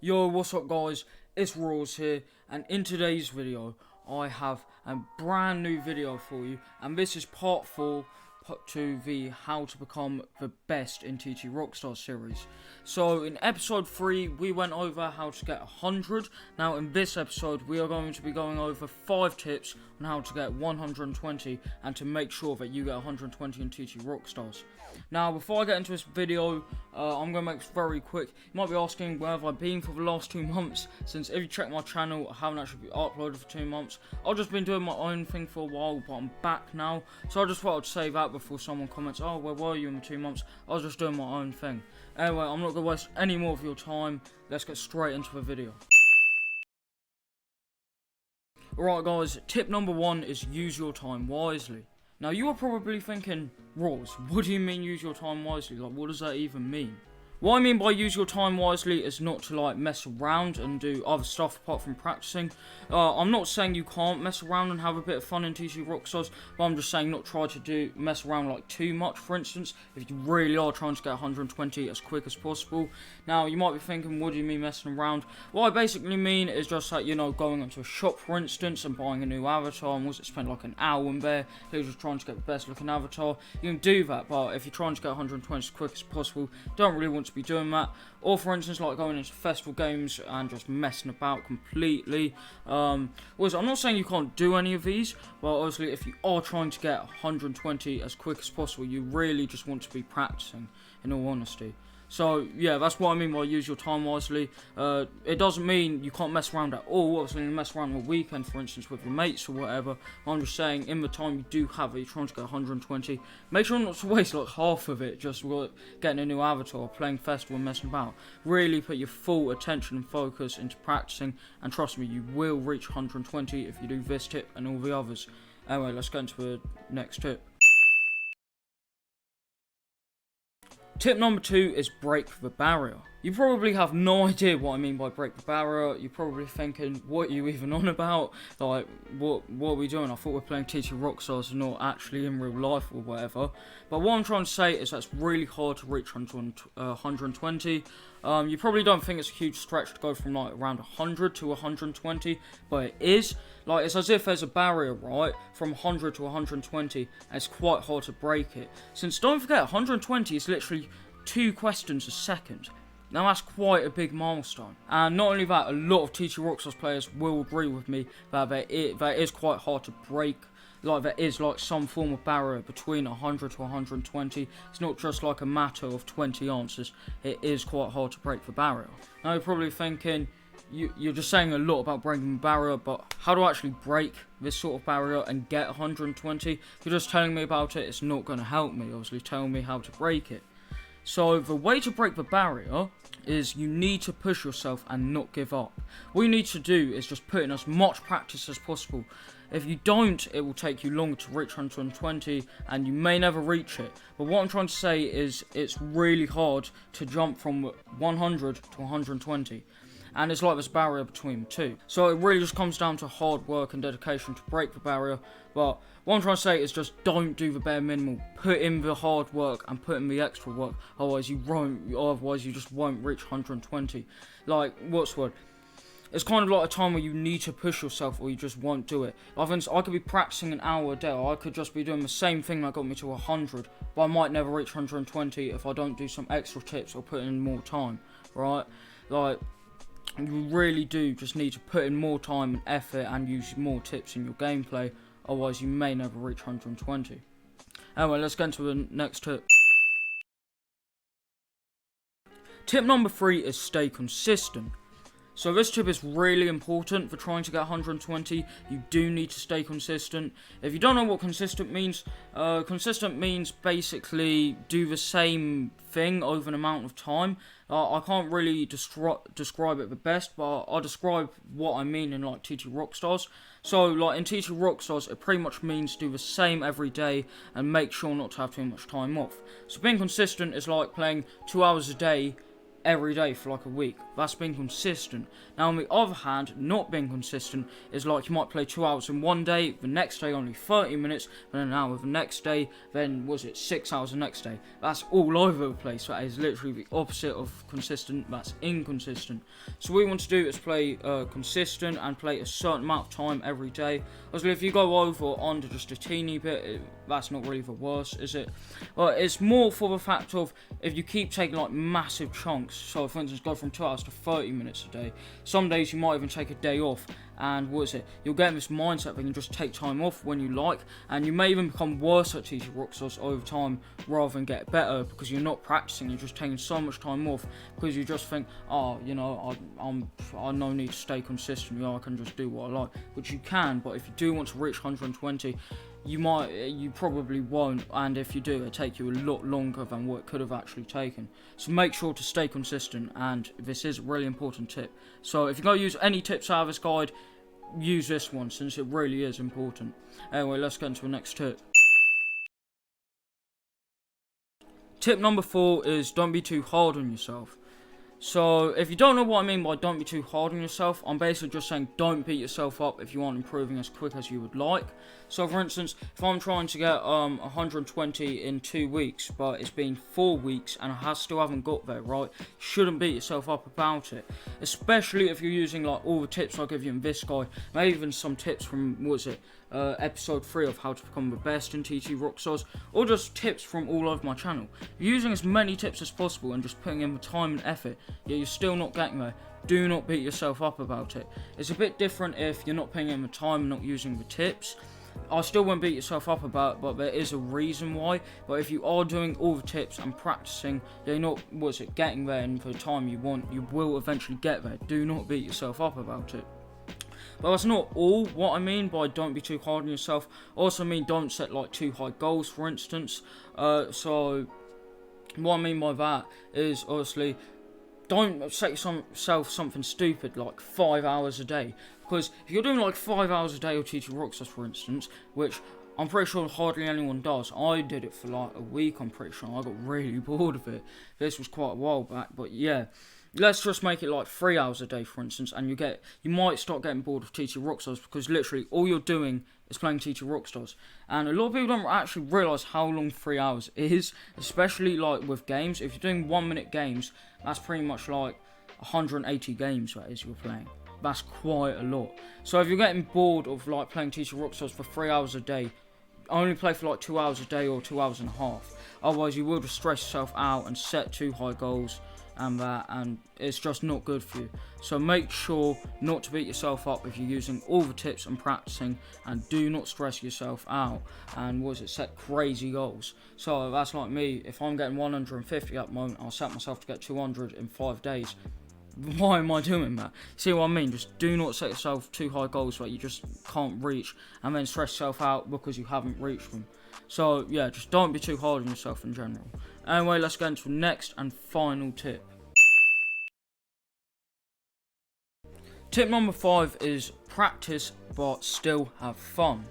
Yo, what's up guys, it's Rawls here, and in today's video, I have a brand new video for you, and this is part 4 to the how to become the best in Ttrockstars series. So in episode 3 we went over how to get 100. Now in this episode we are going to be going over 5 tips on how to get 120 and to make sure that you get 120 in Ttrockstars. Now before I get into this video, I'm going to make this very quick. You might be asking where have I been for the last 2 months, since if you check my channel I haven't actually uploaded for 2 months. I've just been doing my own thing for a while, but I'm back now, so I just thought I'd say that before someone comments, oh where were you in the 2 months. I was just doing my own thing. Anyway, I'm not going to waste any more of your time, let's get straight into the video. Alright guys, tip number 1 is use your time wisely. Now you are probably thinking, Rawls, what do you mean use your time wisely? Like, what does that even mean? What I mean by use your time wisely is not to like mess around and do other stuff apart from practicing. I'm not saying you can't mess around and have a bit of fun in Ttrockstars, but I'm just saying not try to mess around like too much. For instance, if you really are trying to get 120 as quick as possible. Now you might be thinking, what do you mean messing around? What I basically mean is just like, you know, going into a shop for instance and buying a new avatar, and was it spend like an hour in there, you're just trying to get the best looking avatar. You can do that, but if you're trying to get 120 as quick as possible, don't really want to be doing that. Or for instance, like going into festival games and just messing about completely. Also, I'm not saying you can't do any of these, but obviously if you are trying to get 120 as quick as possible, you really just want to be practicing, in all honesty. So yeah, that's what I mean by use your time wisely. It doesn't mean you can't mess around at all. Obviously you mess around on the weekend, for instance, with your mates or whatever. I'm just saying, in the time you do have it, you're trying to get 120, make sure not to waste like half of it just getting a new avatar, playing festival and messing about. Really put your full attention and focus into practicing, and trust me, you will reach 120 if you do this tip and all the others. Anyway, let's get into the next tip. Tip number 2 is break the barrier. You probably have no idea what I mean by break the barrier. You're probably thinking, what are you even on about? Like, what are we doing? I thought we were playing Ttrockstars and not actually in real life or whatever. But what I'm trying to say is that's really hard to reach 120. You probably don't think it's a huge stretch to go from like around 100 to 120, but it is. Like, it's as if there's a barrier, right, from 100 to 120, and it's quite hard to break it. Since, don't forget, 120 is literally 2 questions a second. Now that's quite a big milestone. And not only that, a lot of Ttrockstars players will agree with me that that is quite hard to break. Like, there is like some form of barrier between 100 to 120. It's not just like a matter of 20 answers. It is quite hard to break the barrier. Now you're probably thinking, you're just saying a lot about breaking the barrier, but how do I actually break this sort of barrier and get 120? If you're just telling me about it, it's not going to help me. Obviously, tell me how to break it. So the way to break the barrier is you need to push yourself and not give up. What you need to do is just put in as much practice as possible. If you don't, it will take you longer to reach 120 and you may never reach it. But what I'm trying to say is it's really hard to jump from 100 to 120. And it's like this barrier between the two. So it really just comes down to hard work and dedication to break the barrier. But what I'm trying to say is just don't do the bare minimum. Put in the hard work and put in the extra work. Otherwise you just won't reach 120. Like, what's the word? It's kind of like a time where you need to push yourself or you just won't do it. I could be practicing an hour a day, or I could just be doing the same thing that got me to 100, but I might never reach 120 if I don't do some extra tips or put in more time, right? Like, you really do just need to put in more time and effort and use more tips in your gameplay, otherwise you may never reach 120. Anyway, let's get into the next tip. Tip number 3 is stay consistent. So this tip is really important for trying to get 120. You do need to stay consistent. If you don't know what consistent means basically do the same thing over an amount of time. I can't really describe it the best, but I'll describe what I mean in like Ttrockstars. So like in Ttrockstars, it pretty much means do the same every day and make sure not to have too much time off. So being consistent is like playing 2 hours a day every day for like a week. That's being consistent. Now on the other hand, not being consistent is like you might play 2 hours in one day, the next day only 30 minutes, then an hour the next day, then 6 hours the next day. That's all over the place. That is literally the opposite of consistent. That's inconsistent. So what we want to do is play consistent and play a certain amount of time every day. Obviously if you go over or under just a teeny bit, that's not really the worst, is it? Well, it's more for the fact of if you keep taking like massive chunks, so for instance go from 2 hours to 30 minutes a day, some days you might even take a day off, and you'll get in this mindset that you can just take time off when you like, and you may even become worse at teaching Rockstars over time rather than get better, because you're not practicing, you're just taking so much time off because you just think, oh, you know, I no need to stay consistent, I can just do what I like, which you can, but if you do want to reach 120, you probably won't, and if you do, it'll take you a lot longer than what it could have actually taken. So make sure to stay consistent, and this is a really important tip. So if you're going to use any tips out of this guide, use this one, since it really is important. Anyway, let's get into the next tip. Tip number 4 is don't be too hard on yourself. So, if you don't know what I mean by don't be too hard on yourself, I'm basically just saying don't beat yourself up if you aren't improving as quick as you would like. So, for instance, if I'm trying to get 120 in 2 weeks, but it's been 4 weeks and I still haven't got there, right? Shouldn't beat yourself up about it. Especially if you're using like all the tips I give you in this guide, maybe even some tips from, episode 3 of how to become the best in TT Rockstars, or just tips from all over my channel. Using as many tips as possible and just putting in the time and effort, yet you're still not getting there, do not beat yourself up about it. It's a bit different if you're not putting in the time and not using the tips. I still won't beat yourself up about it, but there is a reason why. But if you are doing all the tips and practicing, you're not, getting there in the time you want, you will eventually get there. Do not beat yourself up about it. But that's not all what I mean by don't be too hard on yourself. I also mean don't set like too high goals, for instance. So what I mean by that is obviously don't set yourself something stupid like 5 hours a day. Because if you're doing like 5 hours a day of teaching Rockstars, for instance, which I'm pretty sure hardly anyone does. I did it for like a week, I'm pretty sure. I got really bored of it. This was quite a while back, but yeah. Let's just make it like 3 hours a day, for instance, and you might start getting bored of TT Rockstars because literally all you're doing is playing TT Rockstars. And a lot of people don't actually realise how long 3 hours is, especially like with games. If you're doing 1 minute games, that's pretty much like 180 games that is you're playing. That's quite a lot. So if you're getting bored of like playing TT Rockstars for 3 hours a day, only play for like 2 hours a day or 2 hours and a half. Otherwise you will just stress yourself out and set too high goals and it's just not good for you. So make sure not to beat yourself up if you're using all the tips and practicing, and do not stress yourself out and set crazy goals. So that's like me. If I'm getting 150 at the moment, I'll set myself to get 200 in 5 days. Why am I doing that? See what I mean? Just do not set yourself too high goals that you just can't reach and then stress yourself out because you haven't reached them. So yeah, just don't be too hard on yourself in general. Anyway, let's get into the next and final tip. Tip number 5 is practice but still have fun.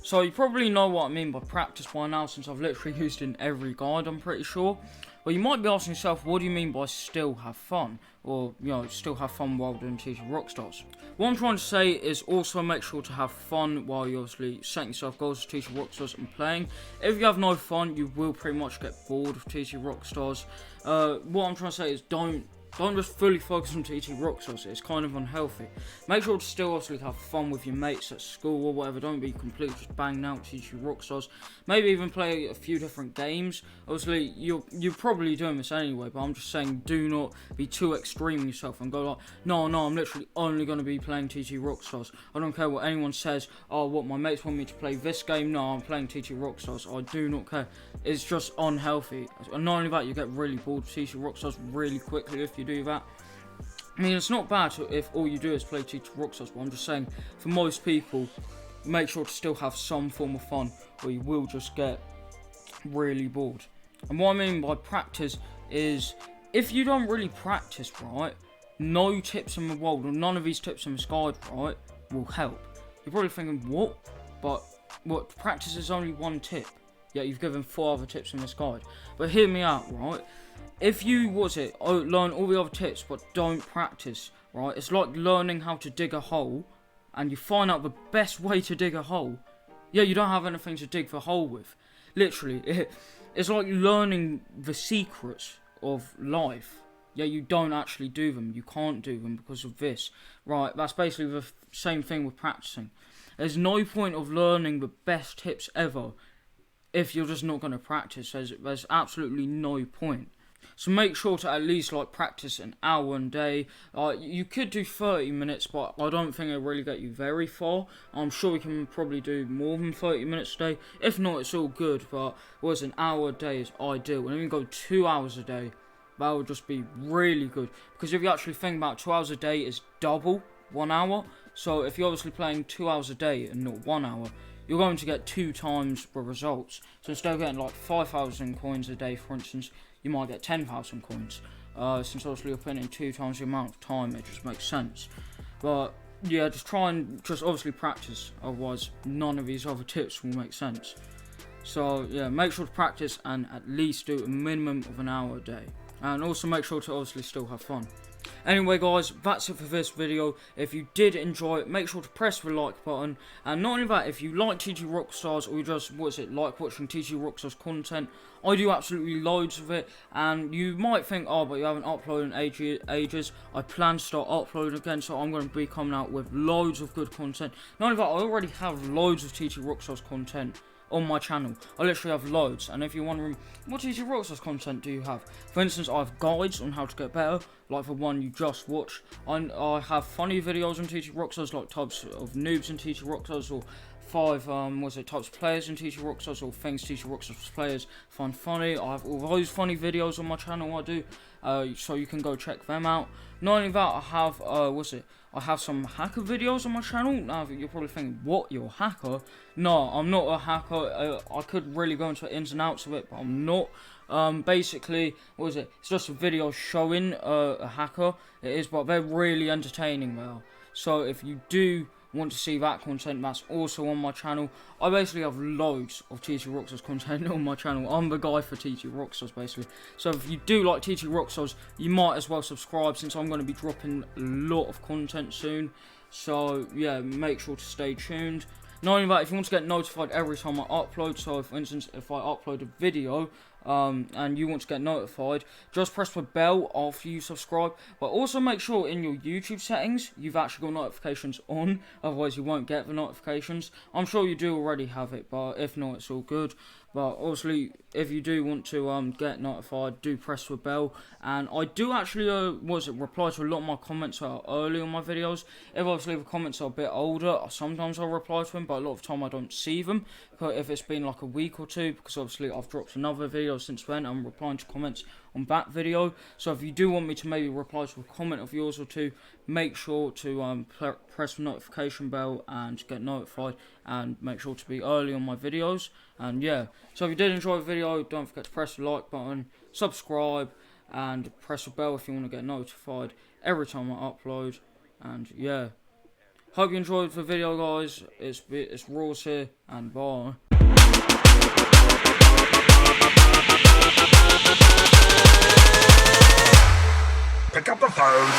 So you probably know what I mean by practice by now, since I've literally used it in every guide, I'm pretty sure. But you might be asking yourself, what do you mean by still have fun? Or, still have fun while doing teaching Rockstars. What I'm trying to say is also make sure to have fun while you're obviously setting yourself goals to teaching Rockstars and playing. If you have no fun, you will pretty much get bored of teaching Rockstars. What I'm trying to say is don't just fully focus on teaching Rockstars. It's kind of unhealthy. Make sure to still obviously have fun with your mates at school or whatever. Don't be completely just banging out teaching Rockstars. Maybe even play a few different games. Obviously, you're probably doing this anyway, but I'm just saying do not be too extreme yourself and go like, no, I'm literally only going to be playing TT Rockstars. I don't care what anyone says. Oh, what, my mates want me to play this game? No, I'm playing TT Rockstars. I do not care. It's just unhealthy. And not only that, you get really bored of TT Rockstars really quickly if you do that. I mean, it's not bad if all you do is play TT Rockstars, but I'm just saying, for most people, make sure to still have some form of fun, or you will just get really bored. And what I mean by practice is, if you don't really practice, right, no tips in the world, or none of these tips in this guide, right, will help. You're probably thinking, what? But practice is only one tip. yet you've given 4 other tips in this guide. But hear me out, right? If you, learn all the other tips but don't practice, right? It's like learning how to dig a hole and you find out the best way to dig a hole. Yeah, you don't have anything to dig the hole with. Literally, it's like learning the secrets of life. Yeah, you don't actually do them. You can't do them because of this. Right, that's basically the same thing with practicing. There's no point of learning the best tips ever if you're just not going to practice. There's absolutely no point. So make sure to at least practice an hour a day. You could do 30 minutes, but I don't think it'll really get you very far. I'm sure you can probably do more than 30 minutes a day. If not, it's all good, but an hour a day is ideal. And if you go 2 hours a day, that would just be really good. Because if you actually think about 2 hours a day is double 1 hour. So if you're obviously playing 2 hours a day and not 1 hour, you're going to get 2 times the results. So instead of getting 5,000 coins a day, for instance, you might get 10,000 coins. Since obviously you're putting in 2 times the amount of time, it just makes sense. But yeah, just try and obviously practice. Otherwise, none of these other tips will make sense. So yeah, make sure to practice and at least do a minimum of an hour a day. And also make sure to obviously still have fun. Anyway guys, that's it for this video. If you did enjoy it, make sure to press the like button. And not only that, if you like Ttrockstars or you just, like watching Ttrockstars content, I do absolutely loads of it. And you might think, oh, but you haven't uploaded in ages. I plan to start uploading again, so I'm going to be coming out with loads of good content. Not only that, I already have loads of Ttrockstars content on my channel. I literally have loads, and if you're wondering what Ttrockstars content do you have, for instance, I have guides on how to get better, like the one you just watched. I have funny videos on Ttrockstars, like types of noobs in Ttrockstars, or 5 types of players in Ttrockstars, or things Ttrockstars players find funny. I have all those funny videos on my channel. I do, so you can go check them out. Not only that, I have I have some hacker videos on my channel. Now you're probably thinking, what, you're a hacker? No, I'm not a hacker. I could really go into the ins and outs of it, but I'm not. Basically, it's just a video showing a hacker. It is, but they're really entertaining now. So if you do want to see that content, that's also on my channel. I basically have loads of Ttrockstars content on my channel. I'm the guy for Ttrockstars basically. So if you do like Ttrockstars, you might as well subscribe, since I'm going to be dropping a lot of content soon. So yeah, make sure to stay tuned. Not only that, if you want to get notified every time I upload, so for instance, if I upload a video and you want to get notified, just press the bell after you subscribe. But also make sure in your YouTube settings you've actually got notifications on, otherwise you won't get the notifications. I'm sure you do already have it, but if not, it's all good. But obviously, if you do want to get notified, do press the bell. And I do actually reply to a lot of my comments that are early on my videos. If obviously the comments are a bit older, sometimes I'll reply to them, but a lot of the time I don't see them. But if it's been like a week or two, because obviously I've dropped another video since then, I'm replying to comments on that video. So if you do want me to maybe reply to a comment of yours or two, make sure to press the notification bell and get notified, and make sure to be early on my videos. And yeah, so if you did enjoy the video, don't forget to press the like button, subscribe, and press the bell if you want to get notified every time I upload. And yeah, hope you enjoyed the video guys. It's Raws here, and bye. Pick up the phone.